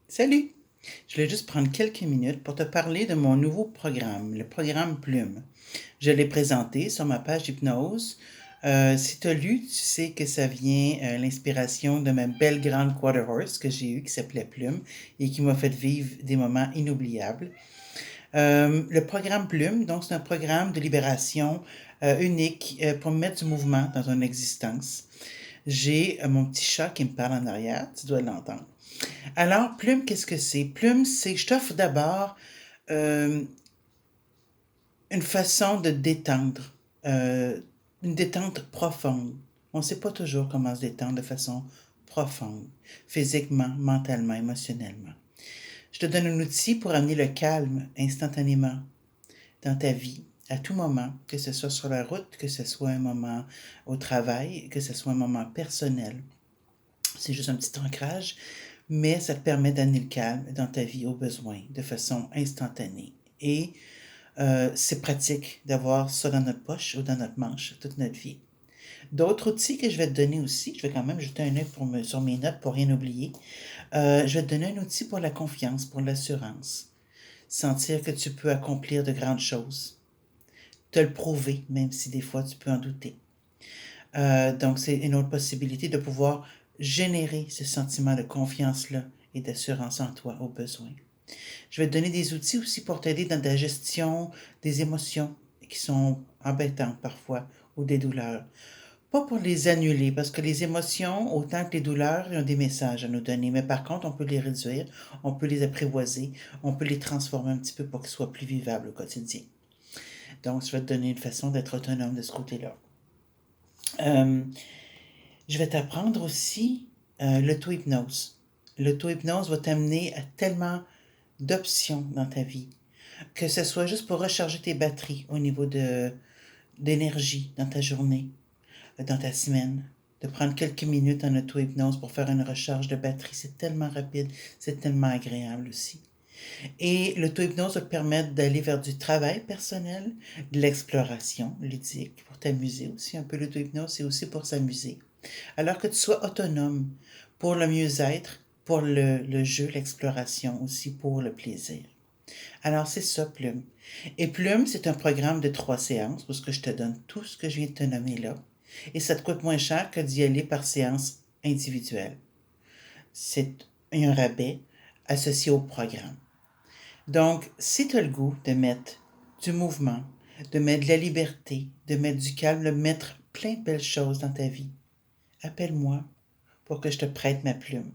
Salut! Je voulais juste prendre quelques minutes pour te parler de mon nouveau programme, le programme Plume. Je l'ai présenté sur ma page hypnose. Si tu as lu, tu sais que ça vient l'inspiration de ma belle grande quarter horse que j'ai eue qui s'appelait Plume et qui m'a fait vivre des moments inoubliables. Le programme Plume, donc c'est un programme de libération unique pour mettre du mouvement dans ton existence. J'ai mon petit chat qui me parle en arrière, tu dois l'entendre. Alors, Plume, qu'est-ce que c'est? Plume, c'est, je t'offre d'abord euh, une façon de détendre, euh, une détente profonde. On ne sait pas toujours comment se détendre de façon profonde, physiquement, mentalement, émotionnellement. Je te donne un outil pour amener le calme instantanément dans ta vie, à tout moment, que ce soit sur la route, que ce soit un moment au travail, que ce soit un moment personnel. C'est juste un petit ancrage, mais ça te permet d'amener le calme dans ta vie au besoin de façon instantanée. Et c'est pratique d'avoir ça dans notre poche ou dans notre manche toute notre vie. D'autres outils que je vais te donner aussi, je vais quand même jeter un œil sur mes notes pour rien oublier. Je vais te donner un outil pour la confiance, pour l'assurance. Sentir que tu peux accomplir de grandes choses. Te le prouver, même si des fois tu peux en douter. Donc, c'est une autre possibilité de pouvoir générer ce sentiment de confiance-là et d'assurance en toi au besoin. Je vais te donner des outils aussi pour t'aider dans ta gestion des émotions qui sont embêtantes parfois ou des douleurs. Pas pour les annuler, parce que les émotions, autant que les douleurs, ils ont des messages à nous donner. Mais par contre, on peut les réduire, on peut les apprivoiser, on peut les transformer un petit peu pour qu'ils soient plus vivables au quotidien. Donc, je vais te donner une façon d'être autonome de ce côté-là. Euh, je vais t'apprendre aussi l'auto-hypnose. L'auto-hypnose va t'amener à tellement d'options dans ta vie, que ce soit juste pour recharger tes batteries au niveau d'énergie dans ta journée, dans ta semaine, de prendre quelques minutes en auto-hypnose pour faire une recharge de batterie. C'est tellement rapide, c'est tellement agréable aussi. Et l'auto-hypnose va te permettre d'aller vers du travail personnel, de l'exploration ludique, pour t'amuser aussi. Un peu l'auto-hypnose, c'est aussi pour s'amuser. Alors que tu sois autonome pour le mieux-être, pour le jeu, l'exploration, aussi pour le plaisir. Alors, c'est ça, Plume. Et Plume, c'est un programme de 3 séances, parce que je te donne tout ce que je viens de te nommer là. Et ça te coûte moins cher que d'y aller par séance individuelle. C'est un rabais associé au programme. Donc, si tu as le goût de mettre du mouvement, de mettre de la liberté, de mettre du calme, de mettre plein de belles choses dans ta vie, appelle-moi pour que je te prête ma plume.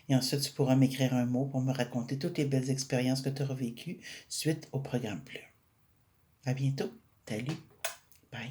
Et ensuite, tu pourras m'écrire un mot pour me raconter toutes les belles expériences que tu auras vécues suite au programme Plume. À bientôt. Salut. Bye.